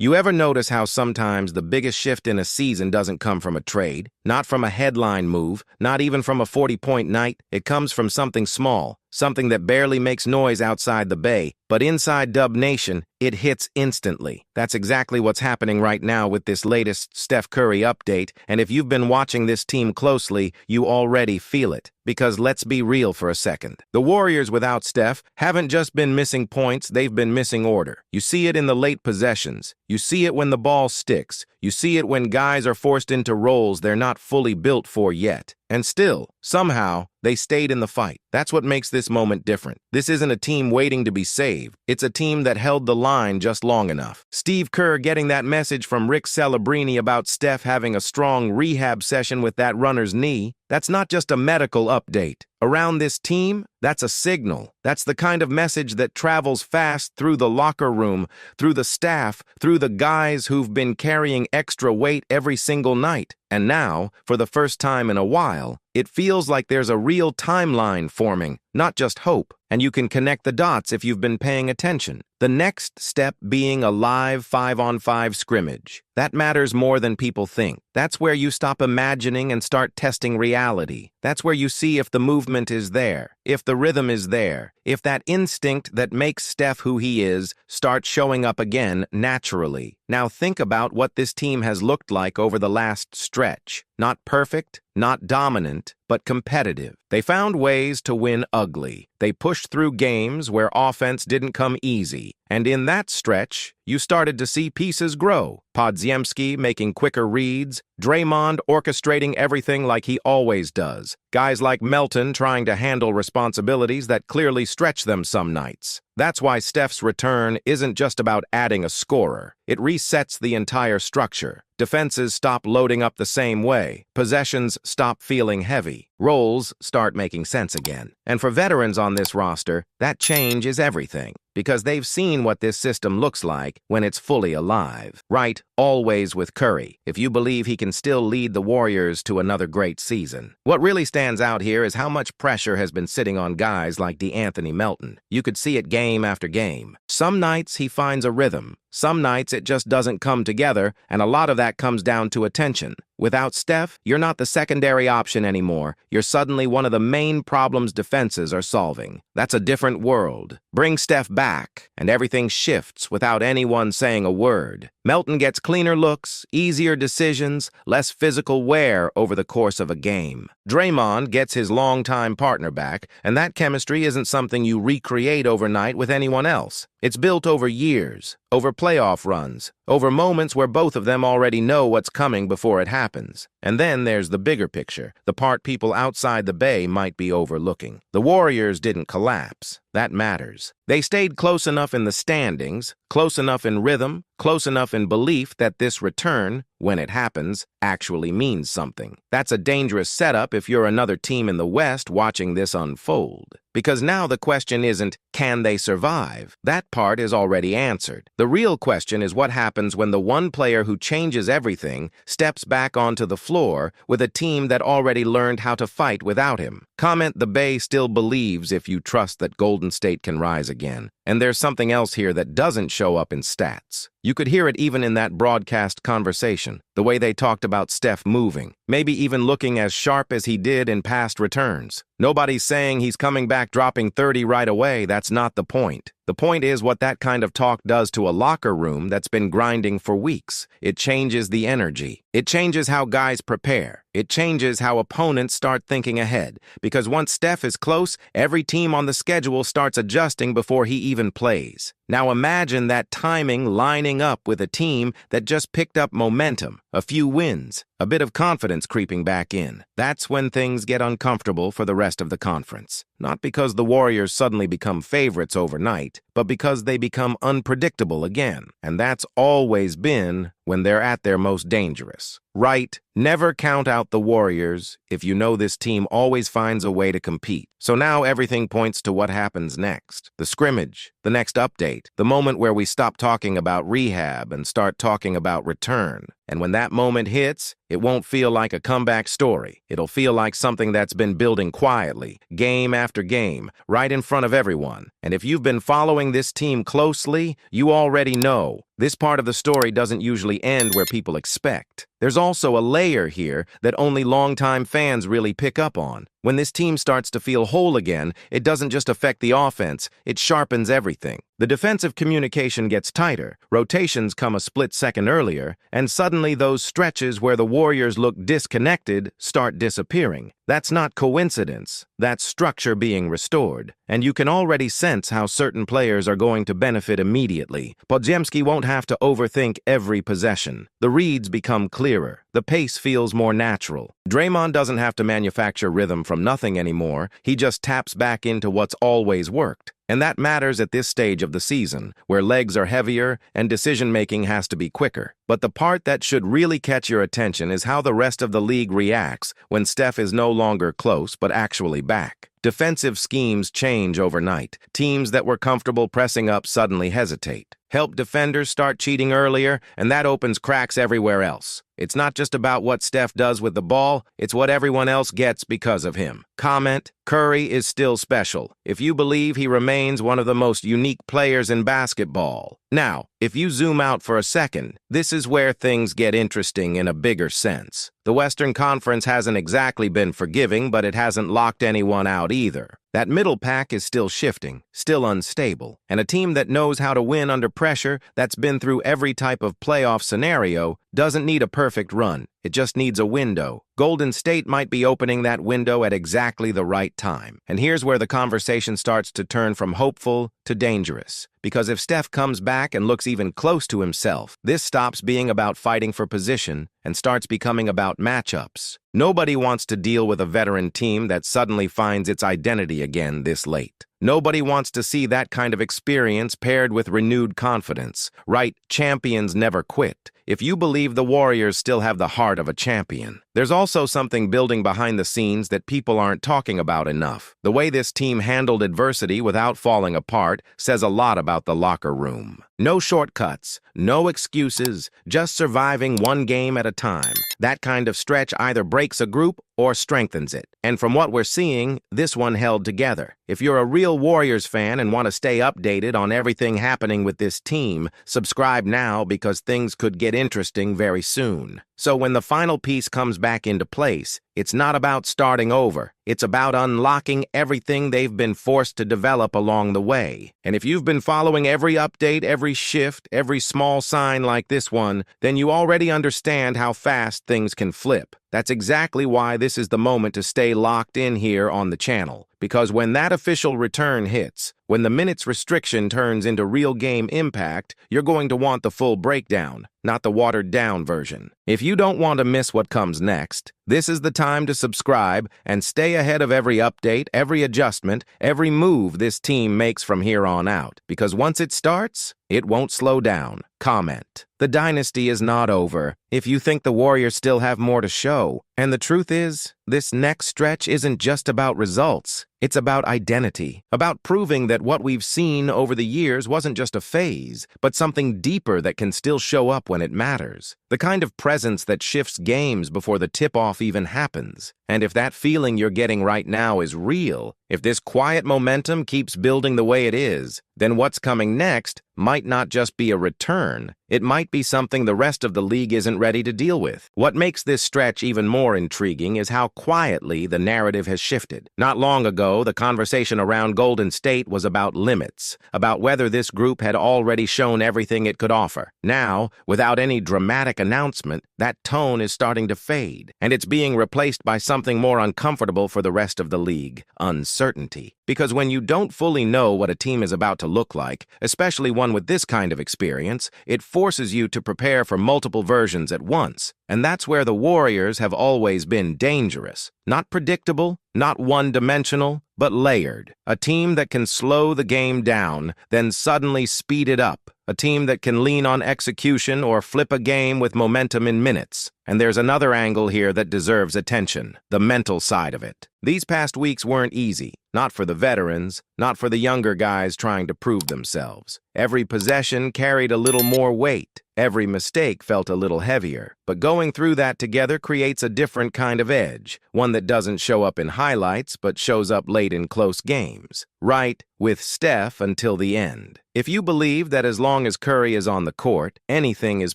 You ever notice how sometimes the biggest shift in a season doesn't come from a trade, not from a headline move, not even from a 40-point night? It comes from something small, something that barely makes noise outside the Bay, but inside Dub Nation, it hits instantly. That's exactly what's happening right now with this latest Steph Curry update, and if you've been watching this team closely, you already feel it. Because let's be real for a second. The Warriors without Steph haven't just been missing points, they've been missing order. You see it in the late possessions. You see it when the ball sticks. You see it when guys are forced into roles they're not fully built for yet. And still, somehow, they stayed in the fight. That's what makes this moment different. This isn't a team waiting to be saved. It's a team that held the line just long enough. Steve Kerr getting that message from Rick Celebrini about Steph having a strong rehab session with that runner's knee, that's not just a medical update. Around this team, that's a signal. That's the kind of message that travels fast through the locker room, through the staff, through the guys who've been carrying extra weight every single night. And now, for the first time in a while, it feels like there's a real timeline forming, not just hope. And you can connect the dots if you've been paying attention. The next step being a live 5-on-5 scrimmage. That matters more than people think. That's where you stop imagining and start testing reality. That's where you see if the movement is there, if the rhythm is there, if that instinct that makes Steph who he is starts showing up again naturally. Now think about what this team has looked like over the last stretch. Not perfect, not dominant, but competitive. They found ways to win ugly. They pushed through games where offense didn't come easy. And in that stretch, you started to see pieces grow. Podziemski making quicker reads, Draymond orchestrating everything like he always does. Guys like Melton trying to handle responsibilities that clearly stretch them some nights. That's why Steph's return isn't just about adding a scorer. It resets the entire structure. Defenses stop loading up the same way. Possessions stop feeling heavy. Roles start making sense again. And for veterans on this roster, that change is everything. Because they've seen what this system looks like when it's fully alive. Right, always with Curry, if you believe he can still lead the Warriors to another great season. What really stands out here is how much pressure has been sitting on guys like DeAnthony Melton. You could see it game after game. Some nights he finds a rhythm. Some nights it just doesn't come together, and a lot of that comes down to attention. Without Steph, you're not the secondary option anymore. You're suddenly one of the main problems defenses are solving. That's a different world. Bring Steph back, and everything shifts without anyone saying a word. Melton gets cleaner looks, easier decisions, less physical wear over the course of a game. Draymond gets his longtime partner back, and that chemistry isn't something you recreate overnight with anyone else. It's built over years, over playoff runs, over moments where both of them already know what's coming before it happens. And then there's the bigger picture, the part people outside the Bay might be overlooking. The Warriors didn't collapse. That matters. They stayed close enough in the standings, close enough in rhythm, close enough in belief that this return, when it happens, actually means something. That's a dangerous setup if you're another team in the West watching this unfold. Because now the question isn't, can they survive? That part is already answered. The real question is what happens when the one player who changes everything steps back onto the floor with a team that already learned how to fight without him. Comment the Bay still believes if you trust that Golden State can rise again. And there's something else here that doesn't show up in stats. You could hear it even in that broadcast conversation, the way they talked about Steph moving, maybe even looking as sharp as he did in past returns. Nobody's saying he's coming back dropping 30 right away. That's not the point. The point is what that kind of talk does to a locker room that's been grinding for weeks. It changes the energy. It changes how guys prepare. It changes how opponents start thinking ahead. Because once Steph is close, every team on the schedule starts adjusting before he even plays. Now imagine that timing lining up with a team that just picked up momentum, a few wins, a bit of confidence creeping back in. That's when things get uncomfortable for the rest of the conference. Not because the Warriors suddenly become favorites overnight, but because they become unpredictable again. And that's always been when they're at their most dangerous. Right? Never count out the Warriors if you know this team always finds a way to compete. So now everything points to what happens next. The scrimmage, the next update, the moment where we stop talking about rehab and start talking about return. And when that moment hits, It won't feel like a comeback story. It'll feel like something that's been building quietly, game after game, right in front of everyone. And if you've been following this team closely, you already know this part of the story doesn't usually end where people expect. There's also a layer here that only longtime fans really pick up on. When this team starts to feel whole again, it doesn't just affect the offense, it sharpens everything. The defensive communication gets tighter, rotations come a split second earlier, and suddenly those stretches where the Warriors look disconnected start disappearing. That's not coincidence, that's structure being restored. And you can already sense how certain players are going to benefit immediately. Podziemski won't have to overthink every possession. The reads become clearer. The pace feels more natural. Draymond doesn't have to manufacture rhythm from nothing anymore. He just taps back into what's always worked. And that matters at this stage of the season, where legs are heavier and decision-making has to be quicker. But the part that should really catch your attention is how the rest of the league reacts when Steph is no longer close but actually back. Defensive schemes change overnight. Teams that were comfortable pressing up suddenly hesitate. Help defenders start cheating earlier, and that opens cracks everywhere else. It's not just about what Steph does with the ball, it's what everyone else gets because of him. Comment: Curry is still special, if you believe he remains one of the most unique players in basketball. Now, if you zoom out for a second, this is where things get interesting in a bigger sense. The Western Conference hasn't exactly been forgiving, but it hasn't locked anyone out either. That middle pack is still shifting, still unstable, and a team that knows how to win under pressure, that's been through every type of playoff scenario, doesn't need a perfect run. It just needs a window. Golden State might be opening that window at exactly the right time. And here's where the conversation starts to turn from hopeful to dangerous. Because if Steph comes back and looks even close to himself, this stops being about fighting for position and starts becoming about matchups. Nobody wants to deal with a veteran team that suddenly finds its identity again this late. Nobody wants to see that kind of experience paired with renewed confidence. Right, champions never quit. If you believe the Warriors still have the heart of a champion. There's also something building behind the scenes that people aren't talking about enough. The way this team handled adversity without falling apart says a lot about the locker room. No shortcuts, no excuses, just surviving one game at a time. That kind of stretch either breaks a group or strengthens it. And from what we're seeing, this one held together. If you're a real Warriors fan and want to stay updated on everything happening with this team, subscribe now because things could get interesting very soon. So when the final piece comes back into place, it's not about starting over. It's about unlocking everything they've been forced to develop along the way. And if you've been following every update, every shift, every small sign like this one, then you already understand how fast things can flip. That's exactly why this is the moment to stay locked in here on the channel. Because when that official return hits, when the minutes restriction turns into real game impact, you're going to want the full breakdown, not the watered-down version. If you don't want to miss what comes next, this is the time to subscribe and stay ahead of every update, every adjustment, every move this team makes from here on out. Because once it starts, it won't slow down. Comment: the dynasty is not over. If you think the Warriors still have more to show, and the truth is, this next stretch isn't just about results. It's about identity, about proving that what we've seen over the years wasn't just a phase, but something deeper that can still show up when it matters. The kind of presence that shifts games before the tip-off even happens. And if that feeling you're getting right now is real, if this quiet momentum keeps building the way it is, then what's coming next might not just be a return. It might be something the rest of the league isn't ready to deal with. What makes this stretch even more intriguing is how quietly the narrative has shifted. Not long ago, the conversation around Golden State was about limits, about whether this group had already shown everything it could offer. Now, without any dramatic announcement, that tone is starting to fade, and it's being replaced by something more uncomfortable for the rest of the league: uncertainty. Because when you don't fully know what a team is about to look like, especially one with this kind of experience, it forces you to prepare for multiple versions at once. And that's where the Warriors have always been dangerous. Not predictable, not one-dimensional, but layered. A team that can slow the game down, then suddenly speed it up. A team that can lean on execution or flip a game with momentum in minutes. And there's another angle here that deserves attention: the mental side of it. These past weeks weren't easy. not for the veterans, not for the younger guys trying to prove themselves. Every possession carried a little more weight. Every mistake felt a little heavier. But going through that together creates a different kind of edge, one that doesn't show up in highlights but shows up late in close games. Right with Steph until the end. If you believe that as long as Curry is on the court, anything is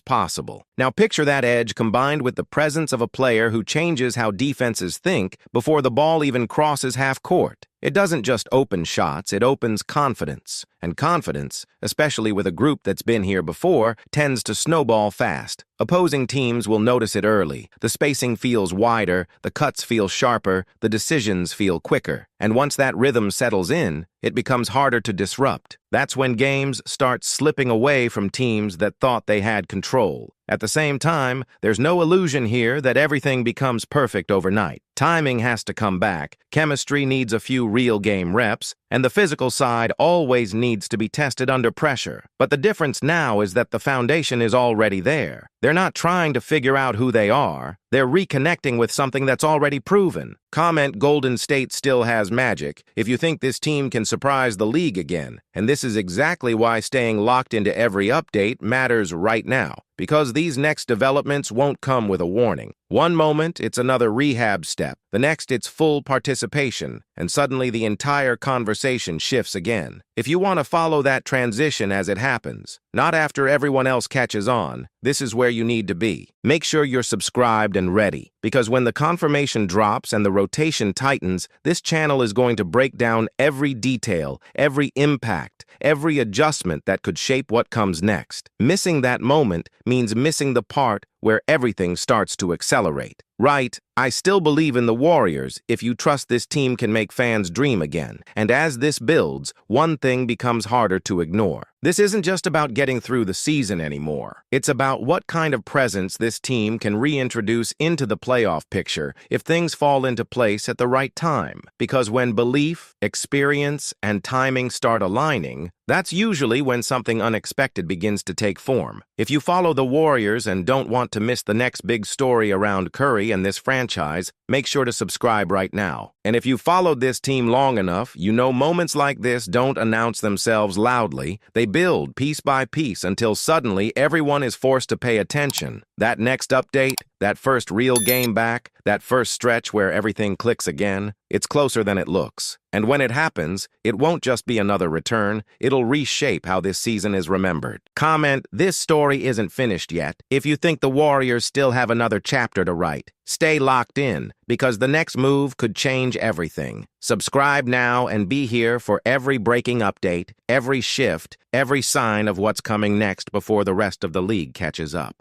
possible. Now picture that edge combined with the presence of a player who changes how defenses think before the ball even crosses half court. It doesn't just open shots, it opens confidence. And confidence, especially with a group that's been here before, tends to snowball fast. Opposing teams will notice it early. The spacing feels wider, the cuts feel sharper, the decisions feel quicker. And once that rhythm settles in, it becomes harder to disrupt. That's when games start slipping away from teams that thought they had control. At the same time, there's no illusion here that everything becomes perfect overnight. Timing has to come back, chemistry needs a few real game reps, and the physical side always needs to be tested under pressure. But the difference now is that the foundation is already there. They're not trying to figure out who they are. They're reconnecting with something that's already proven. Comment Golden State still has magic if you think this team can surprise the league again. And this is exactly why staying locked into every update matters right now. Because these next developments won't come with a warning. One moment, it's another rehab step. The next, it's full participation. And suddenly the entire conversation shifts again. If you want to follow that transition as it happens, not after everyone else catches on, this is where you need to be. Make sure you're subscribed and ready, because when the confirmation drops and the rotation tightens, this channel is going to break down every detail, every impact, every adjustment that could shape what comes next. Missing that moment means missing the part where everything starts to accelerate. Right, I still believe in the Warriors if you trust this team can make fans dream again. And as this builds, one thing becomes harder to ignore. This isn't just about getting through the season anymore. It's about what kind of presence this team can reintroduce into the playoff picture if things fall into place at the right time. Because when belief, experience, and timing start aligning, that's usually when something unexpected begins to take form. If you follow the Warriors and don't want to miss the next big story around Curry and this franchise, make sure to subscribe right now. And if you've followed this team long enough, you know moments like this don't announce themselves loudly. They build piece by piece until suddenly everyone is forced to pay attention. That next update, that first real game back, that first stretch where everything clicks again, it's closer than it looks. And when it happens, it won't just be another return, it'll reshape how this season is remembered. Comment, this story isn't finished yet. If you think the Warriors still have another chapter to write, stay locked in, because the next move could change everything. Subscribe now and be here for every breaking update, every shift, every sign of what's coming next before the rest of the league catches up.